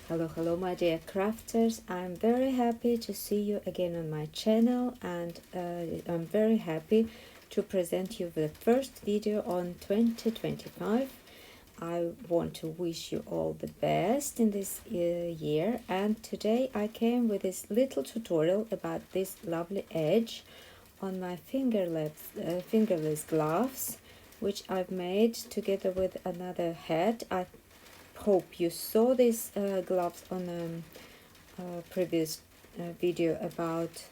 Hello, my dear crafters. I'm very happy to see you again on my channel, and I'm very happy to present you the first video on 2025. I want to wish you all the best in this year, and today I came with this little tutorial about this lovely edge on my fingerless gloves, which I've made together with another hat. I hope you saw these gloves on a previous video about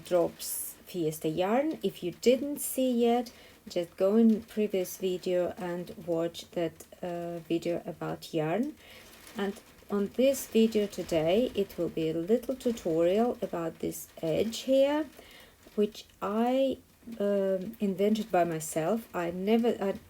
Drops Fiesta yarn. If you didn't see yet, just go in previous video and watch that video about yarn. And on this video today, it will be a little tutorial about this edge here, which I invented by myself. I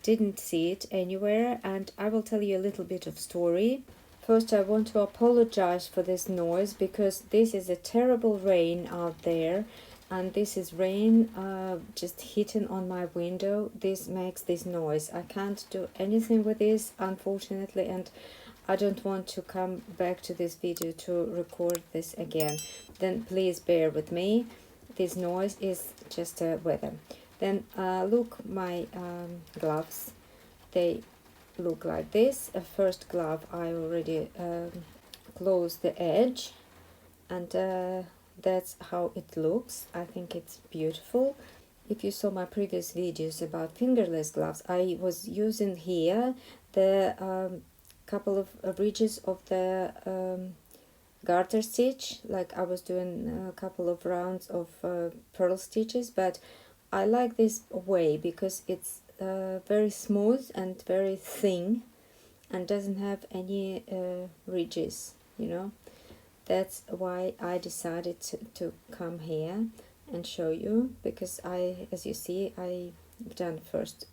didn't see it anywhere, and I will tell you a little bit of story. First, I want to apologize for this noise because this is a terrible rain out there, and this is rain just hitting on my window. This makes this noise. I can't do anything with this, unfortunately, and I don't want to come back to this video to record this again. Then please bear with me. This noise is just weather. Then look, my gloves, they look like this. A first glove I already closed the edge, and that's how it looks. I think it's beautiful. If you saw my previous videos about fingerless gloves, I was using here the couple of ridges of the garter stitch, like I was doing a couple of rounds of purl stitches, but I like this way because it's very smooth and very thin and doesn't have any ridges, you know. That's why I decided to come here and show you, because as you see, I've done first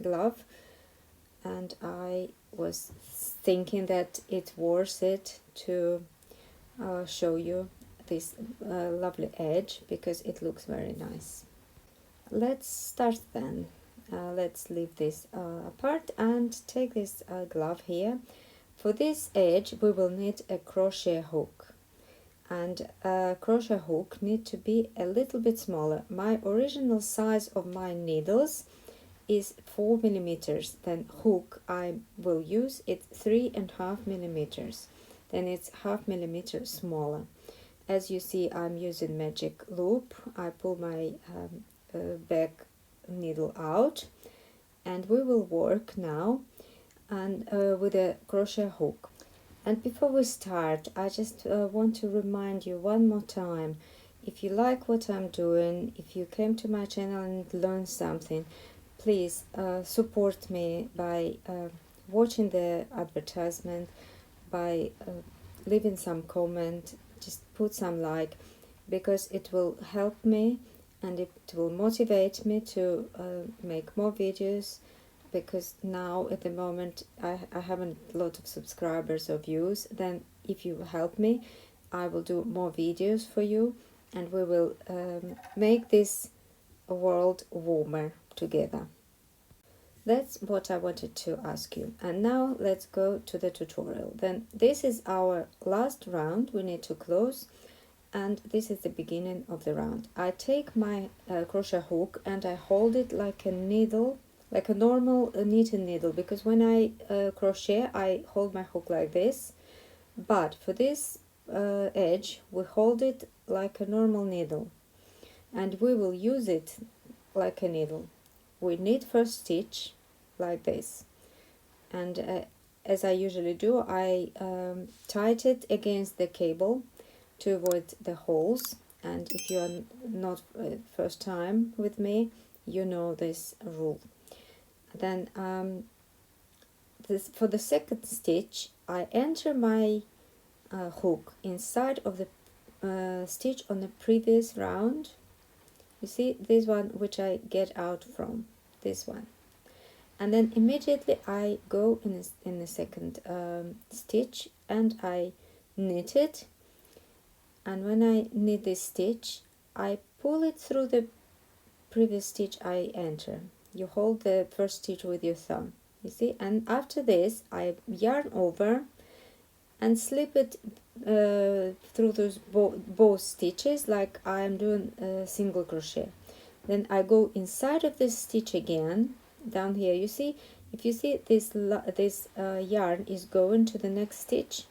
glove, and I was thinking that it's worth it to show you this lovely edge because it looks very nice. Let's start then. Let's leave this apart and take this glove here. For this edge we will need a crochet hook, and a crochet hook need to be a little bit smaller. My original size of my needles is 4 millimeters. Then hook I will use it 3.5 millimeters. Then it's half millimeter smaller. As you see, I'm using magic loop. I pull my back needle out, and we will work now and with a crochet hook. And before we start, I just want to remind you one more time, if you like what I'm doing, if you came to my channel and learned something, please support me by watching the advertisement, by leaving some comment, just put some like, because it will help me and it will motivate me to make more videos, because now at the moment I haven't a lot of subscribers or views. Then if you help me, I will do more videos for you, and we will make this world warmer together. That's what I wanted to ask you. And now let's go to the tutorial. Then this is our last round we need to close, and this is the beginning of the round. I take my crochet hook and I hold it like a needle, like a normal knitting needle, because when I crochet I hold my hook like this, but for this edge we hold it like a normal needle, and we will use it like a needle. We knit first stitch like this, and as I usually do, I tied it against the cable to avoid the holes. And if you are not first time with me, you know this rule. Then for the second stitch, I enter my hook inside of the stitch on the previous round. You see this one, which I get out from this one, and then immediately I go in the second stitch and I knit it. And when I knit this stitch, I pull it through the previous stitch I enter. You hold the first stitch with your thumb, you see, and after this I yarn over and slip it through those both stitches like I am doing a single crochet. Then I go inside of this stitch again. Down here, you see, if you see this yarn is going to the next stitch,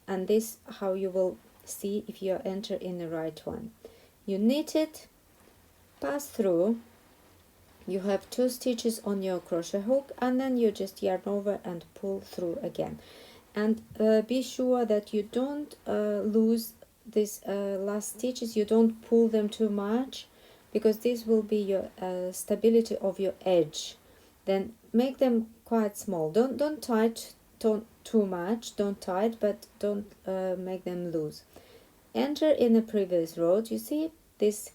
and this how you will see if you enter in the right one. You knit it, pass through, you have 2 stitches on your crochet hook, and then you just yarn over and pull through again. And be sure that you don't lose these last stitches, you don't pull them too much, because this will be your stability of your edge. Then make them quite small. Don't tight too much, don't tight, but don't make them loose. Enter in the previous row. You see this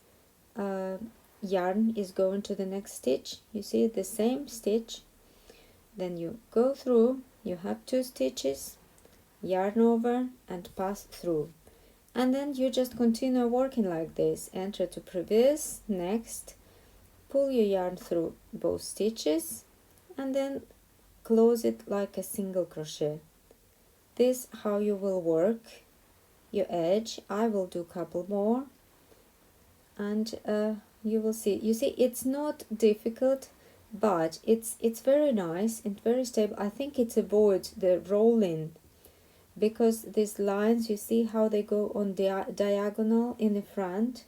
yarn is going to the next stitch. You see the same stitch. Then you go through, you have 2 stitches, yarn over and pass through, and then you just continue working like this. Enter to previous, next, pull your yarn through both stitches, and then close it like a single crochet. This how you will work your edge. I will do a couple more, and you will see. You see, it's not difficult, but it's very nice and very stable. I think it avoids the rolling, because these lines, you see how they go on diagonal in the front.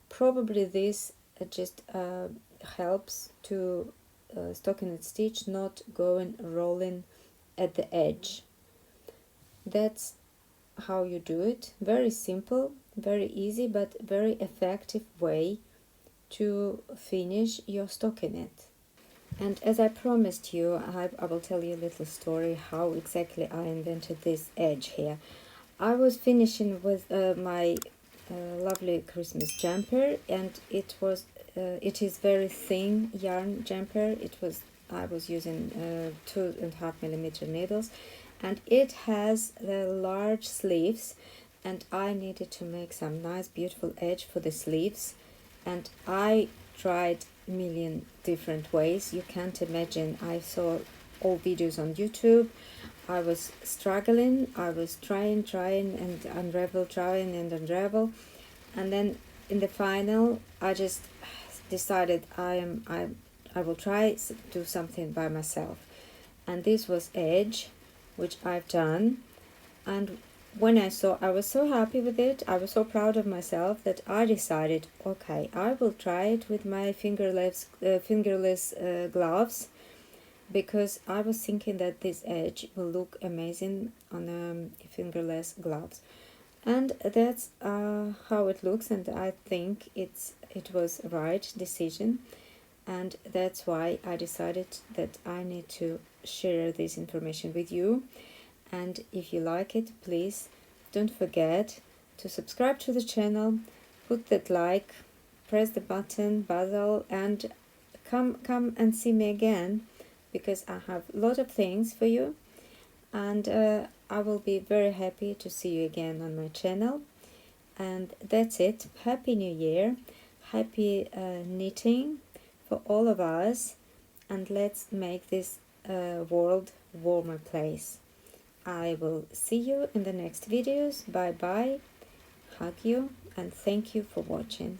Probably this just helps to stockinette stitch not going rolling at the edge. That's how you do it. Very simple, very easy, but very effective way to finish your stockinette. And as I promised you, I will tell you a little story how exactly I invented this edge here. I was finishing with my lovely Christmas jumper, and it is very thin yarn jumper. I was using 2.5mm needles, and it has the large sleeves, and I needed to make some nice beautiful edge for the sleeves, and I tried a million different ways. You can't imagine. I saw all videos on YouTube. I was struggling. I was trying and unravel, trying and unravel, and then in the final I just decided I will try do something by myself, and this was edge, which I've done. And when I saw, I was so happy with it, I was so proud of myself, that I decided, okay, I will try it with my fingerless gloves, because I was thinking that this edge will look amazing on fingerless gloves. And that's how it looks, and I think it was a right decision, and that's why I decided that I need to share this information with you. And if you like it, please don't forget to subscribe to the channel, put that like, press the bell, and come and see me again, because I have a lot of things for you, and I will be very happy to see you again on my channel. And that's it. Happy New Year, happy knitting for all of us, and let's make this world warmer place. I will see you in the next videos. Bye bye, hug you, and thank you for watching.